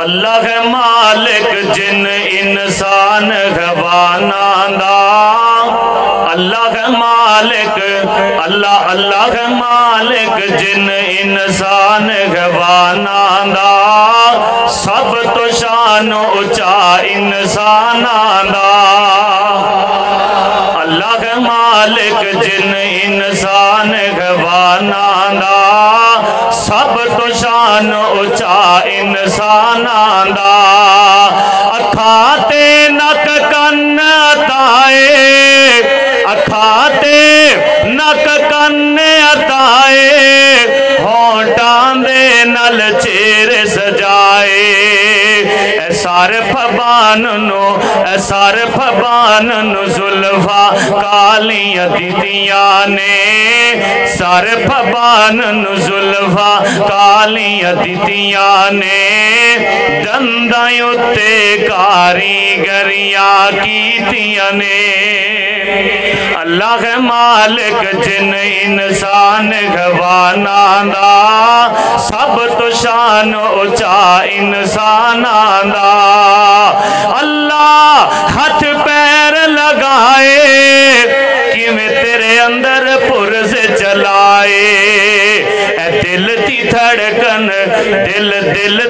اللہ ہے مالک جن انسان غوانا دا اللہ ہے مالک اللہ ہے مالک جن انسان غوانا دا سب تو شان اچا انسان دا اللہ ہے مالک جن انسان غوانا دا سب تو شان اچا انسان دا اکھاتے نک کن عطائے اکھاتے نک کن عطائے ہونٹاں دے نل چہرے سجائے اے سارے پھبان نو زلفا کالیاں دیتیاں نے سارے پھبان نو زلفا کالیاں دیتیاں نے دنداں اتے کاریگریاں کیتیاں نے اللہ ہے مالک جن انسان غوانا دا سب تو شان اچا انسان دا اللہ ہاتھ پیر لگائے کہ میں تیرے اندر پرز چلائے اے دل دی دھڑکن دل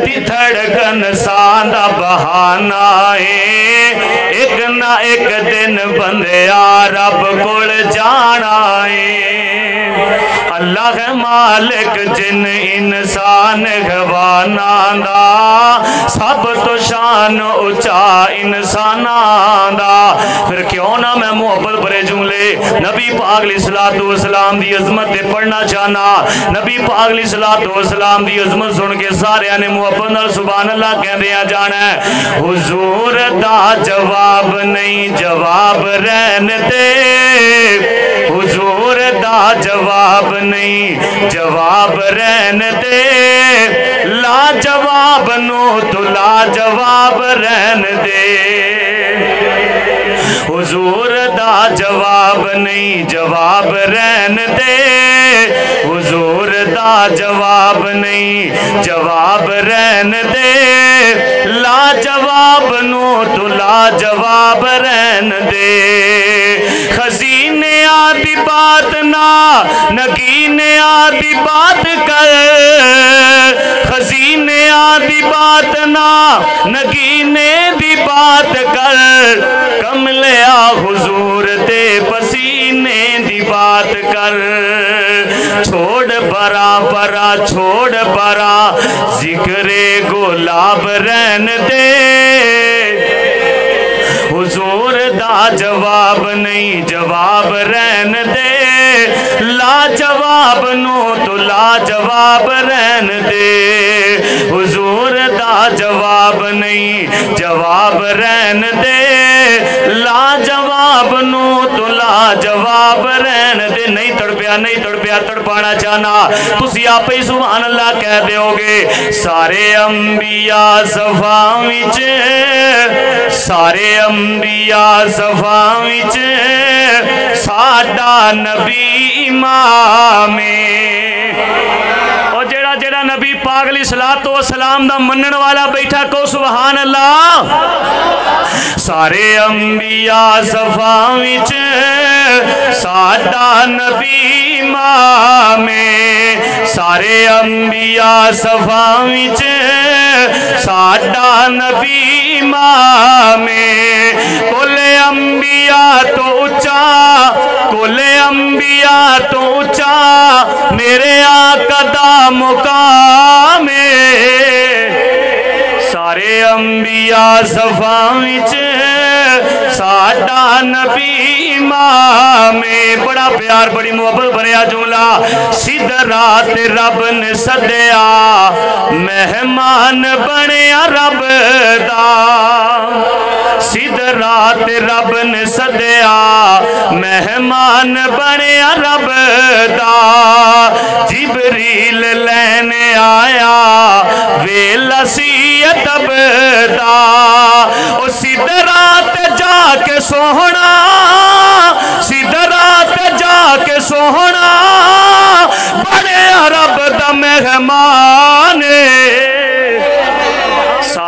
دی دھڑکن ساندہ بہانا ہے ایک نہ ایک دن بندیا رب کل جانا ہے اللہ ہے مالک جن انسان غوانا دا سب تو شان اچا انسان دا پھر کیوں نہ میں محبت بھرے جملے نبی پاک علیہ السلام دی عظمت دے پڑھنا چاہنا نبی پاک علیہ السلام دی عظمت سن کے سارے نے محبت نال سبحان اللہ کہہ دیا جانا ہے حضور دا جواب نہیں جواب رہن دے حضور دا جواب نہیں جواب رہن دے لا جواب نو تو لا جواب رہن دے حضور دا جواب نہیں جواب رہن دے حضور دا جواب نہیں جواب رہن دے لا جواب نو تو لا جواب رہن دے خزینے آدھی بات نہ نگینے آدھی بات کر خزینے آدھی بات نہ نگینے دی بات کر کملیا حضور دے پسینے دی بات کر چھوڑ برا چھوڑ برا ذکر گلاب رہن دے حضور دا جواب نہیں جواب رہن دے لا جواب نو تو لا جواب رہن دے حضور دا جواب نہیں جواب رہن دے لا جواب نو تو لا جواب رہن دے نہیں تڑپیا تڑپانا چاہنا تسی آپ ہی سبحان اللہ کہہ دے ہوگے سارے انبیاء صفاں وچ سارے انبیاء صفاں وچ ساڈا نبی امام اور جیڑا نبی پاک علیہ السلام دا منن والا بیٹھا کو سبحان اللہ سارے انبیاء صفاں وچ ساڈا نبی امام سارے انبیاء صفاں وچ ساڈا نبی امام کل انبیاء تو اچا کل انبیاء تو اچا میرے آقا دا مقام سارے انبیاء صفاں وچ ساڈا نبی امام بڑا پیار بڑی محبت بھریا جملہ سدرات رب نے سدیا مہمان بنیا رب دا سدرات رب نے سدیا مہمان بنیا رب دا جبریل لینے آیا ویلا سی تب دا او سدرات جا کے سوہنا سدرات جا کے سوہنا بڑے رب دا مہمان